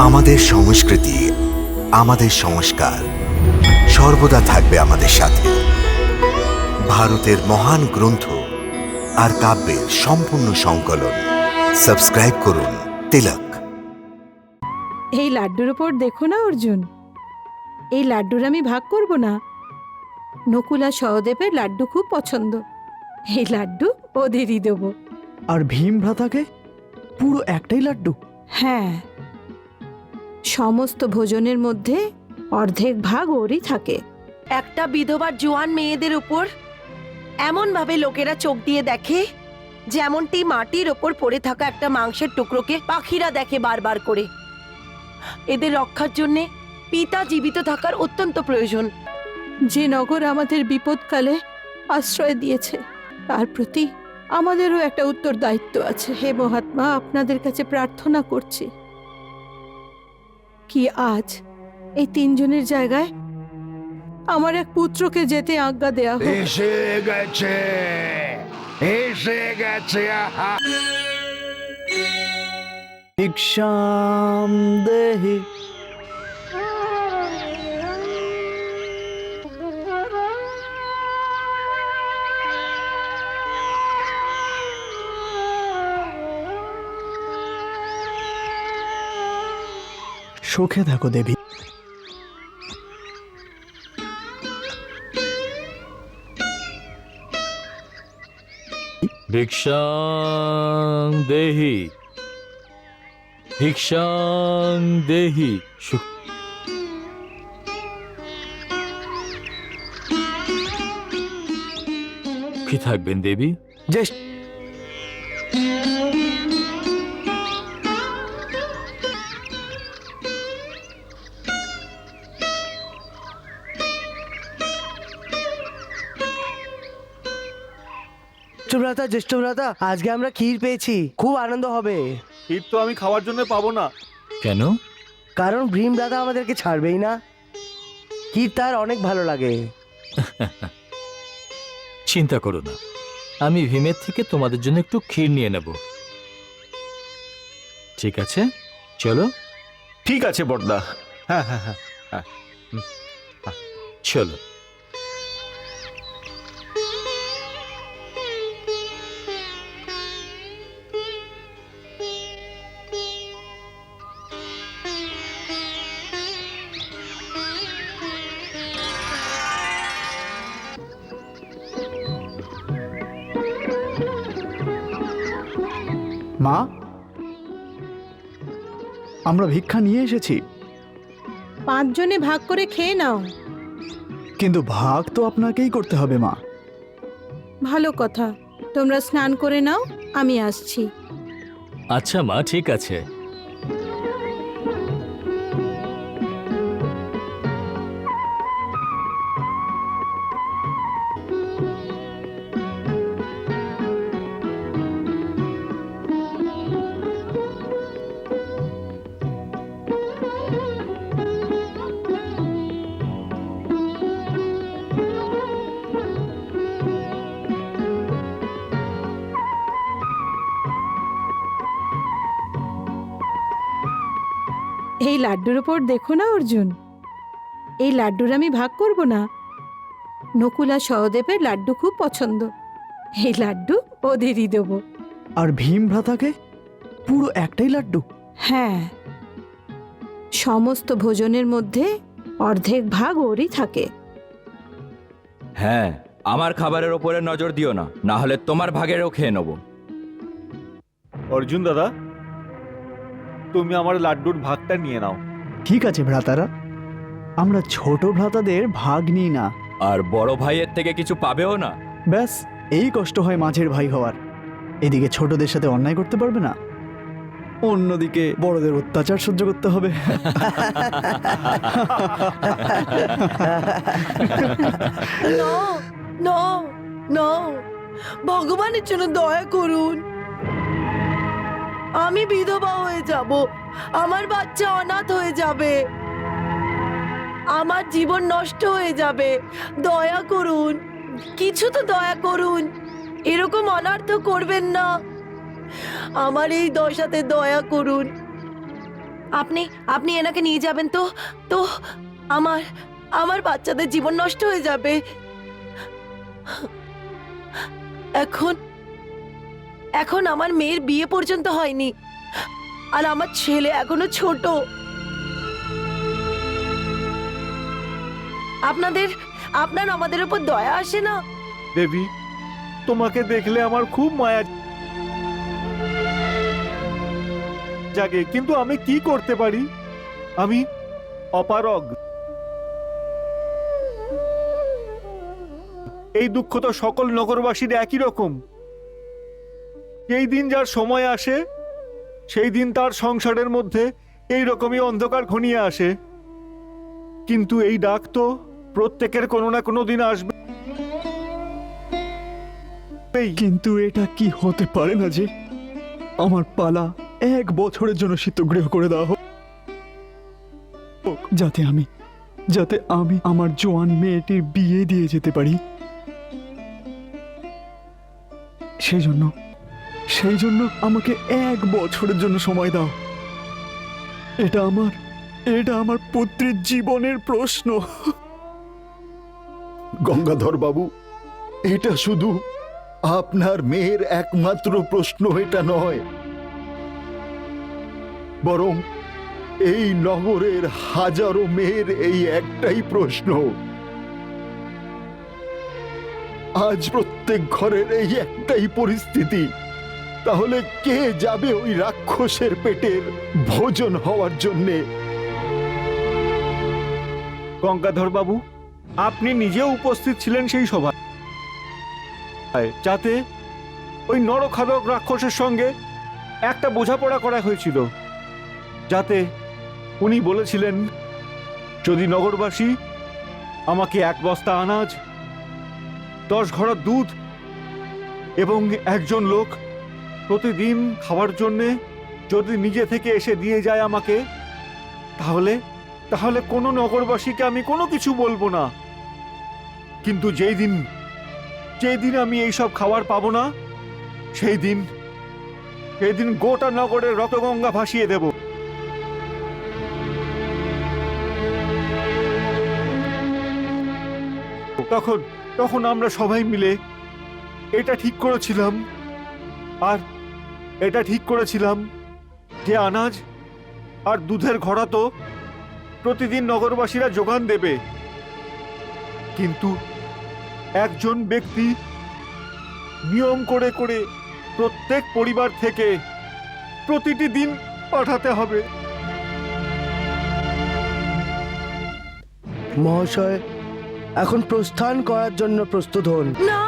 আমাদের সংস্কৃতি, আমাদের সংস্কার সর্বদা থাকবে আমাদের সাথে। ভারতের মহান গ্রন্থ আর কাব্যের সম্পূর্ণ সংকলন। সাবস্ক্রাইব করুন তিলক। এই লাড্ডুর ওপর দেখো না অর্জুন, এই লাড্ডুর আমি ভাগ করব না। নকুল আর সহদেবের লাড্ডু খুব পছন্দ, এই লাড্ডু ওদেরই দেব। আর ভীম ভ্রাতাকে পুরো একটাই লাড্ডু? হ্যাঁ, সমস্ত ভোজনের মধ্যে অর্ধেক ভাগ ওরই থাকে। একটা বিধবার জোয়ান মেয়েদের উপর এমন ভাবে লোকেরা চোখ দিয়ে দেখে যেমনটি মাটির ওপর পড়ে থাকা একটা মাংসের টুকরোকে পাখিরা দেখে বারবার করে। এদের রক্ষার জন্যে পিতা জীবিত থাকার অত্যন্ত প্রয়োজন। যে নগর আমাদের বিপদকালে আশ্রয় দিয়েছে তার প্রতি আমাদেরও একটা উত্তরদায়িত্ব আছে। হে মহাত্মা, আপনাদের কাছে প্রার্থনা করছি কি আজ এই তিনজনের জায়গায় আমার এক পুত্রকে যেতে আজ্ঞা দেয়া হোক। এসে গেছে, এসে গেছে। ভিক্ষাম দেহি। সুখে থাকো দেবী। ভিক্ষাং দেহি, ভিক্ষাং দেহি। সুখী থাকবেন দেবী। জ্যেষ্ঠ ভ্রাতা, জ্যেষ্ঠ ভ্রাতা, আজকে আমরা ক্ষীর পেয়েছি, খুব আনন্দ হবে। ক্ষীর তো আমি খাওয়ার জন্য পাবো না। কেন? কারণ ভীম ভ্রাতা আমাদেরকে ছাড়বেই না। ক্ষীর তার অনেক ভালো লাগে। চিন্তা করো না, আমি ভীমের থেকে তোমাদের জন্য একটু ক্ষীর নিয়ে নেব। ঠিক আছে, চলো। ঠিক আছে বড়দা। হ্যাঁ হ্যাঁ হ্যাঁ হ্যাঁ। চলো। মা, আমরা ভিক্ষা নিয়ে এসেছি, পাঁচজনে ভাগ করে খেয়ে নাও। কিন্তু ভাগ তো আপনাকেই করতে হবে মা। ভালো কথা, তোমরা স্নান করে নাও, আমি আসছি। আচ্ছা মা, ঠিক আছে। এই লাড্ডুর ওপর দেখো না অর্জুন, এই লাড্ডুর আমি ভাগ করব না। নকুল আর সহদেবের লাড্ডু খুব পছন্দ, এই লাড্ডু ওদেরই দেব। আর ভীম ভ্রাতাকে পুরো একটাই লাড্ডু? হ্যাঁ, সমস্ত ভোজনের মধ্যে অর্ধেক ভাগ ওরই থাকে। হ্যাঁ, আমার খাবারের ওপরে নজর দিও না, না হলে তোমার ভাগেরও খেয়ে নেব। অর্জুন দাদা, তুমি আমার লাড্ডুর ভাগটা নিয়ে নাও। ঠিক আছে ভ্রাতারা, আমরা ছোট ভ্রাতাদের ভাগ নিই না। আর বড় ভাইয়ের থেকে কিছু পাবেও না। ব্যাস, এই কষ্ট হয় মাঝের ভাই হওয়ার। এদিকে ছোটদের সাথে অন্যায় করতে পারবে না, অন্যদিকে বড়দের অত্যাচার সহ্য করতে হবে। ভগবানের জন্য দয়া করুন। আমি বিধবা হয়ে যাব, আমার বাচ্চা অনাথ হয়ে যাবে, আমার জীবন নষ্ট হয়ে যাবে। দয়া করুন, কিছু তো দয়া করুন। এরকম অনার্থ করবেন না। আমার এই দশাতে দয়া করুন। আপনি আপনি এনাকে নিয়ে যাবেন তো তো আমার আমার বাচ্চাদের জীবন নষ্ট হয়ে যাবে। এখন এখন আমার মেয়ের বিয়ে পর্যন্ত হয়নি, আর আমার ছেলে এখনো ছোট। আপনার আমাদের উপর দয়া আসে না? দেবী, তোমাকে দেখলে আমার খুব মায়া জাগে, কিন্তু আমি কি করতে পারি? আমি অপারগ। এই দুঃখ তো সকল নগরবাসীর একই রকম। এই দিন যার সময় আসে, সেই দিন তার সংসারের মধ্যে এই রকমই অন্ধকার ঘনিয়ে আসে। কিন্তু এই ডাক তো প্রত্যেকের কোনো না কোনো দিন আসবে। কিন্তু এটা কি হতে পারে না যে আমার পালা 1 বছরের জন্য শীতগৃহ করে দেওয়া হোক, যাতে আমি আমার জোয়ান মেয়েটির বিয়ে দিয়ে যেতে পারি। সেই জন্য আমাকে 1 বছরের জন্য সময় দাও। এটা আমার পুত্রের জীবনের প্রশ্ন। গঙ্গাধর বাবু, এটা শুধু আপনার মেয়ের একমাত্র প্রশ্ন এটা নয়, বরং এই নগরের হাজারো মেয়ের এই একটাই প্রশ্ন। আজ প্রত্যেক ঘরের এই একটাই পরিস্থিতি, তাহলে কে যাবে ওই রাক্ষসের পেটের ভোজন হওয়ার জন্যে? গঙ্গাধর বাবু, আপনি নিজেও উপস্থিত ছিলেন সেই সভায়, যাতে ওই নরখাদক রাক্ষসের সঙ্গে একটা বোঝাপড়া করা হয়েছিল, যাতে উনি বলেছিলেন যদি নগরবাসী আমাকে 1 বস্তা আনাজ, 10 ঘড়া দুধ এবং একজন লোক প্রতিদিন খাওয়ার জন্যে যদি নিজে থেকে এসে দিয়ে যায় আমাকে, তাহলে কোনো নগরবাসীকে আমি কোনো কিছু বলবো না। কিন্তু যেই দিন আমি এইসব খাবার পাবো না, সেই দিন গোটা নগরের রক্তগঙ্গা ভাসিয়ে দেব। তখন আমরা সবাই মিলে এটা ঠিক করেছিলাম যে আনাজ আর দুধের ঘড়া তো প্রতিদিন নগরবাসীরা যোগান দেবে, কিন্তু একজন ব্যক্তি নিয়ম করে করে প্রত্যেক পরিবার থেকে প্রতিটি দিন পাঠাতে হবে। মহাশয়, এখন প্রস্থান করার জন্য প্রস্তুত হন। না,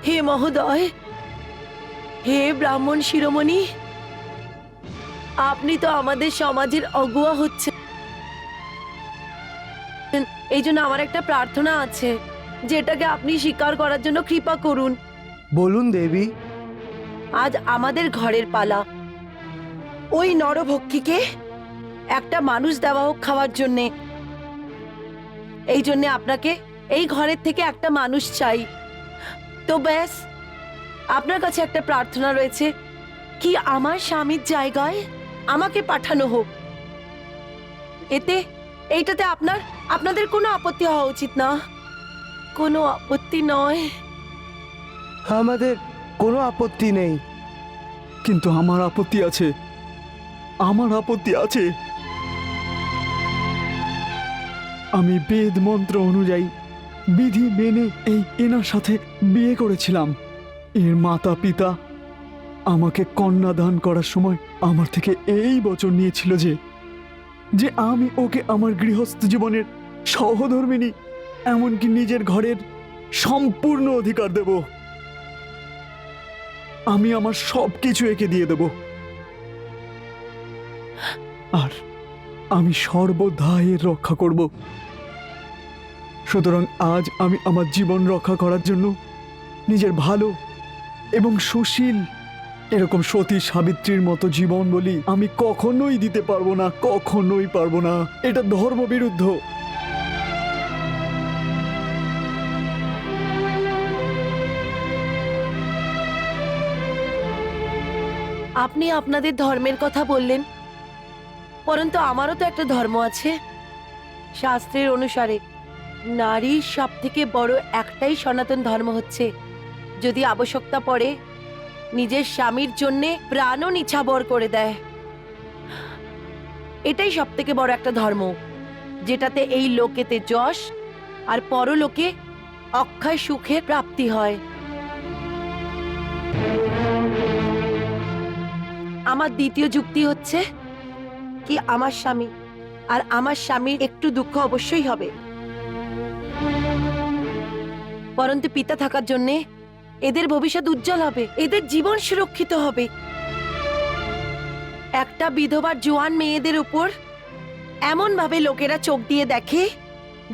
হে মহোদয়, হে ব্রাহ্মণ শিরোমণি, আপনি তো আমাদের সমাজের অগুয়া হচ্ছেন। এই জন্য আমার একটা প্রার্থনা আছে, যেটাকে আপনি স্বীকার করার জন্য কৃপা করুন। বলুন দেবী। আজ আমাদের ঘরের পালা, ওই নরভক্ষীকে একটা মানুষ দেওয়া হোক খাওয়ার জন্যে। এই জন্যে আপনাকে এই ঘরের থেকে একটা মানুষ চাই। তো ব্যাস, আপনার কাছে একটা প্রার্থনা রয়েছে, কি আমার স্বামীর জায়গায় আমাকে পাঠানো হোক। এইটাতে আপনাদের কোনো আপত্তি হওয়া উচিত না। কোনো আপত্তি নয়? আমাদের কোনো আপত্তি নেই। কিন্তু আমার আপত্তি আছে। আমি বেদ মন্ত্র অনুযায়ী বিধি মেনে এনার সাথে বিয়ে করেছিলাম। এর মাতা পিতা আমাকে কন্যা দান করার সময় আমার থেকে এই বচন নিয়েছিল যে আমি ওকে আমার গৃহস্থ জীবনের সহধর্মিণী, এমনকি নিজের ঘরের সম্পূর্ণ অধিকার দেব। আমি আমার সবকিছু একে দিয়ে দেব, আর আমি সর্বদা এর রক্ষা করব। সুতরাং আজ আমি আমার জীবন রক্ষা করার জন্য নিজের ভালো এবং সুশীল এরকম সতী সাবিত্রীর মতো জীবন বলি আমি কখনোই দিতে পারবো না। এটা ধর্মবিরুদ্ধ। আপনি আপনাদের ধর্মের কথা বললেন, পরন্তু আমারও তো একটা ধর্ম আছে। শাস্ত্রের অনুসারে নারীর সব থেকে বড় একটাই সনাতন ধর্ম হচ্ছে যদি আবশ্যকতা পড়ে নিজের স্বামীর জন্যে প্রাণও নিছাবর করে দেয়। এটাই সব থেকে বড় একটা ধর্ম, যেটাতে এই লোকেতে যশ আর পরলোকে অক্ষয় সুখের প্রাপ্তি হয়। আমার দ্বিতীয় যুক্তি হচ্ছে কি আমার স্বামী আর আমার স্বামীর একটু দুঃখ অবশ্যই হবে, পরন্তু পিতা থাকার জন্যে এদের ভবিষ্যৎ উজ্জ্বল হবে, এদের জীবন সুরক্ষিত হবে। একটা বিধবার জোয়ান মেয়েদের উপর এমন ভাবে লোকেরা চোখ দিয়ে দেখে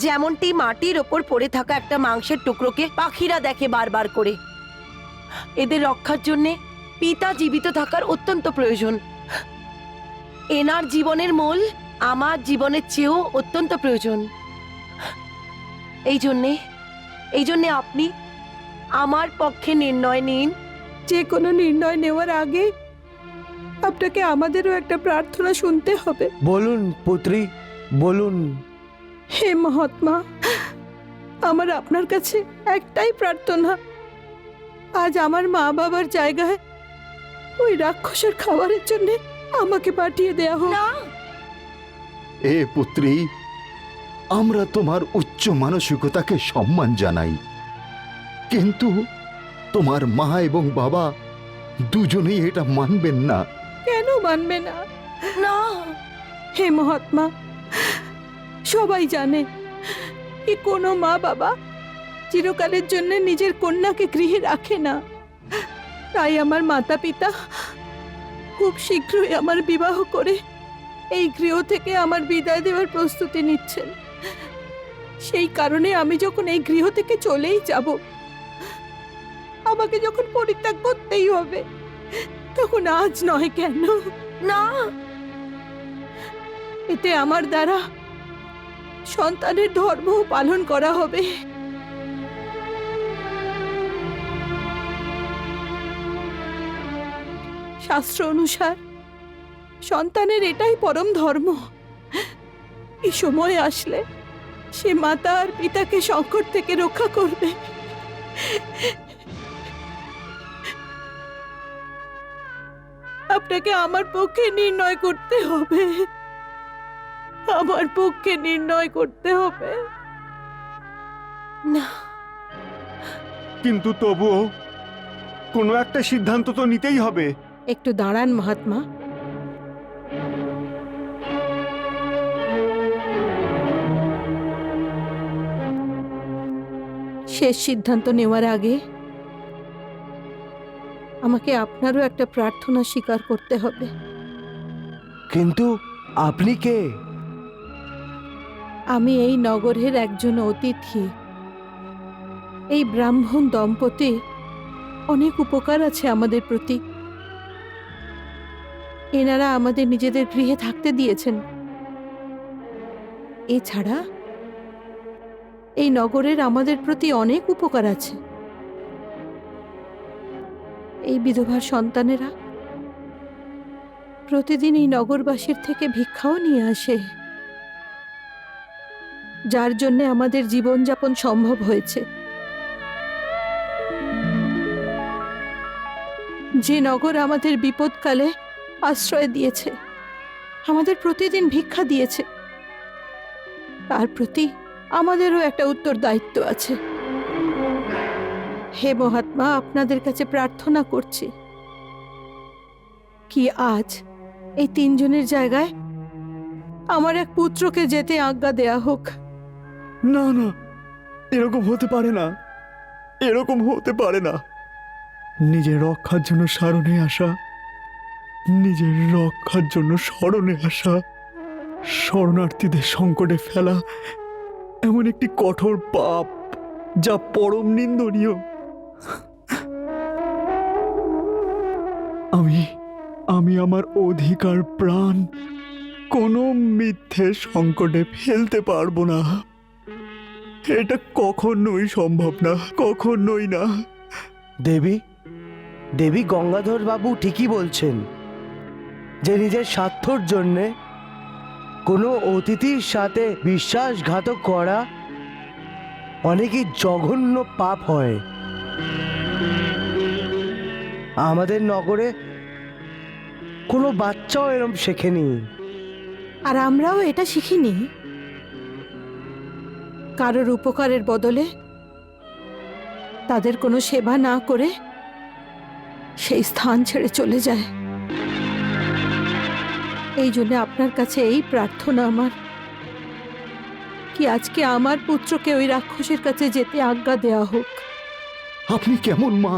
যেমনটি মাটির ওপর পড়ে থাকা একটা মাংসের টুকরোকে পাখিরা দেখে বারবার করে। এদের রক্ষার জন্যে পিতা জীবিত থাকার অত্যন্ত প্রয়োজন। এনার জীবনের মূল আমার জীবনের চেয়েও অত্যন্ত প্রয়োজন। এই জন্যে আপনি আমার পক্ষে নির্ণয় নিন। যে কোনো নির্ণয় নেওয়ার আগে আপনাকে আমাদেরও একটা প্রার্থনা শুনতে হবে। বলুন পুত্রী, বলুন। হে মহাত্মা, আমার আপনার কাছে একটাই প্রার্থনা, আজ আমার মা বাবার জায়গায় ওই রাক্ষসের খাবারের জন্য আমাকে পাঠিয়ে দেয়া হোক। এ পুত্রী, আমরা তোমার উচ্চ মানসিকতাকে সম্মান জানাই, কিন্তু তোমার মা এবং বাবা দুজনেই এটা মানবেন না। কেন মানবে না? না, হে মহাত্মা, সবাই জানে কি কোনো মা বাবা চিরকালের জন্য নিজের কন্যাকে গৃহে রাখে না। তাই আমার মাতা পিতা খুব শীঘ্রই আমার বিবাহ করে এই গৃহ থেকে আমার বিদায় দেওয়ার প্রস্তুতি নিচ্ছেন। সেই কারণে আমি যখন এই গৃহ থেকে চলেই যাব, আমাকে যখন পরিত্যাগ করতেই হবে, তখন আজ নয় কেন? না, এতে আমার দ্বারা সন্তানের ধর্ম পালন করা হবে। শাস্ত্র অনুসার সন্তানের এটাই পরম ধর্ম। এই সময় আসলে সে মাতা আর পিতাকে সংকট থেকে রক্ষা করবে। আপনাকে আমার পক্ষে নির্ণয় করতে হবে, আমার পক্ষে নির্ণয় করতে হবে। না, কিন্তু তবুও কোনো একটা সিদ্ধান্ত তো নিতেই হবে। একটু দাঁড়ান মহাত্মা। শেষ সিদ্ধান্ত নেওয়ার আগে আমাকে আপনারও একটা প্রার্থনা স্বীকার করতে হবে। কিন্তু আপনি কে? আমি এই নগরের একজন অতিথি। এই ব্রাহ্মণ দম্পতি অনেক উপকার আছে আমাদের প্রতি। এনারা আমাদের নিজেদের গৃহে থাকতে দিয়েছেন। এছাড়া এই নগরের আমাদের প্রতি অনেক উপকার আছে। এই বিধবার সন্তানেরা প্রতিদিন এই নগরবাসীর থেকে ভিক্ষাও নিয়ে আসে, যার জন্য আমাদের জীবনযাপন সম্ভব হয়েছে। যে নগর আমাদের বিপদকালে আশ্রয় দিয়েছে, আমাদের প্রতিদিন ভিক্ষা দিয়েছে, তার প্রতি আমাদেরও একটা উত্তরদায়িত্ব আছে। হে মহাত্মা, আপনাদের কাছে প্রার্থনা করছি কি আজ এই তিনজনের জায়গায় আমার এক পুত্রকে যেতে আজ্ঞা দেয়া হোক। না না, এরকম হতে পারে না, এরকম হতে পারে না। নিজের রক্ষার জন্য শরণে আসা, নিজের রক্ষার জন্য শরণে আসা, শরণার্থীদের সংকটে ফেলা এমন একটি কঠোর পাপ যা পরম নিন্দনীয়। আমি আমার অধিকার প্রাণ কোনো মিথ্যে সংকটে ফেলতে পারবো না। এটা কখনোই সম্ভব না, কখনোই না। দেবী গঙ্গাধর বাবু ঠিকই বলছেন। যে নিজের স্বার্থর জন্যে কোনো অতিথির সাথে বিশ্বাসঘাতক করা অনেকই জঘন্য পাপ হয়। আমাদের নগরে কোনো বাচ্চাও এরম শেখেনি। আর আমরাও এটা শিখিনি। কারোর উপকারের বদলে তাদের কোনো সেবা না করে সেই স্থান ছেড়ে চলে যায়। এই জন্য আপনার কাছে এই প্রার্থনা আমার, কি আজকে আমার পুত্রকে ওই রাক্ষসের কাছে যেতে আজ্ঞা দেয়া হোক। আপনি কেমন মা?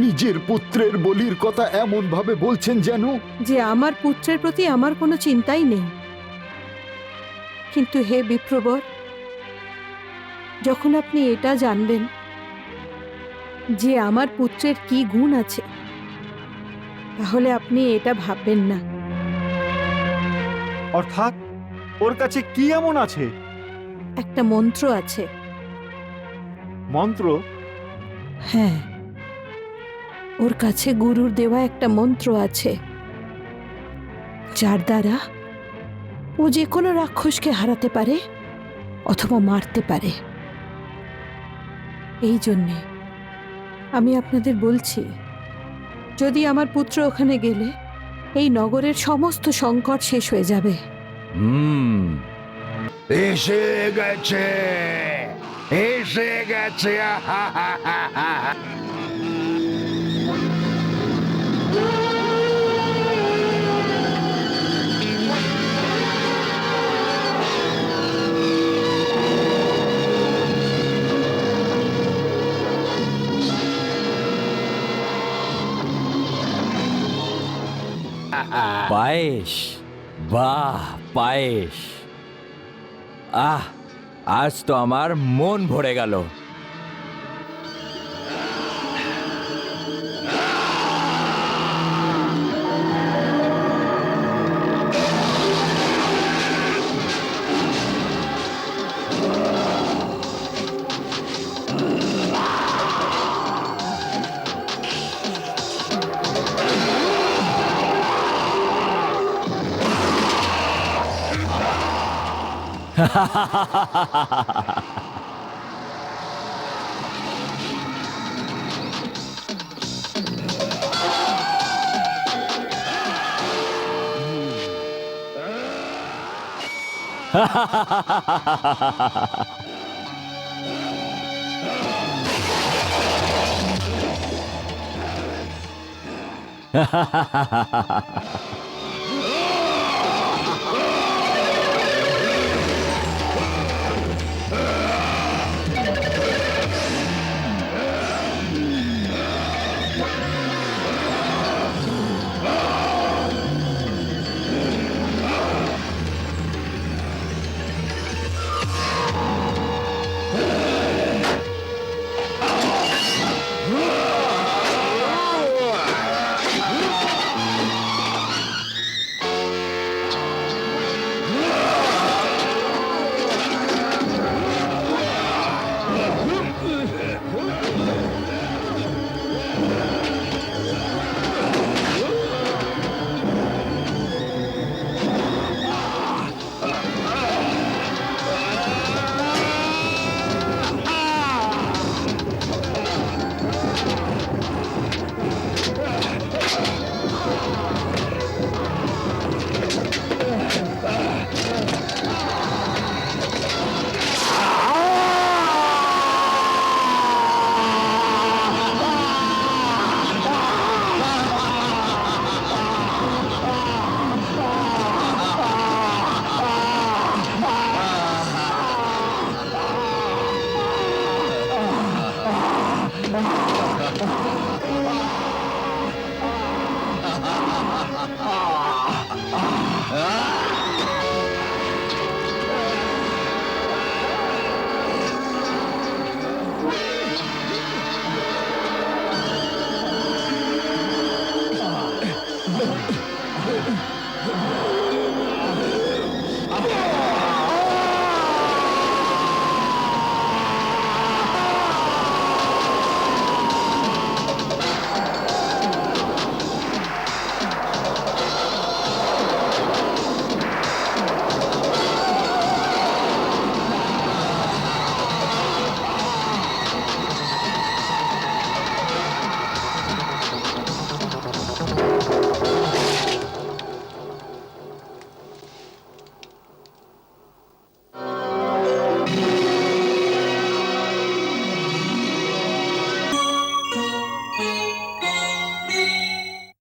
নিজের পুত্রের বলির কথা এমন ভাবে বলছেন যেন যে আমার পুত্রের প্রতি আমার কোনো চিন্তাই নেই। কিন্তু হে বিপ্রবর, যখন আপনি এটা জানবেন যে আমার পুত্রের কি গুণ আছে, তাহলে আপনি এটা ভাববেন না। অর্থাৎ ওর কাছে কি এমন আছে? একটা মন্ত্র আছে। মন্ত্র? হ্যাঁ, ওর কাছে গুরুর দেওয়া একটা মন্ত্র আছে, যার দ্বারা ও যে কোনো রাক্ষসকে হারাতে পারে অথবা মারতে পারে। এই জন্যে আমি আপনাদের বলছি, যদি আমার পুত্র ওখানে গেলে এই নগরের সমস্ত সংকট শেষ হয়ে যাবে। এসে গেছে, এসে গেছে। পায়েস, বাহ পায়েস, আজ তো আমার মন ভরে গেল।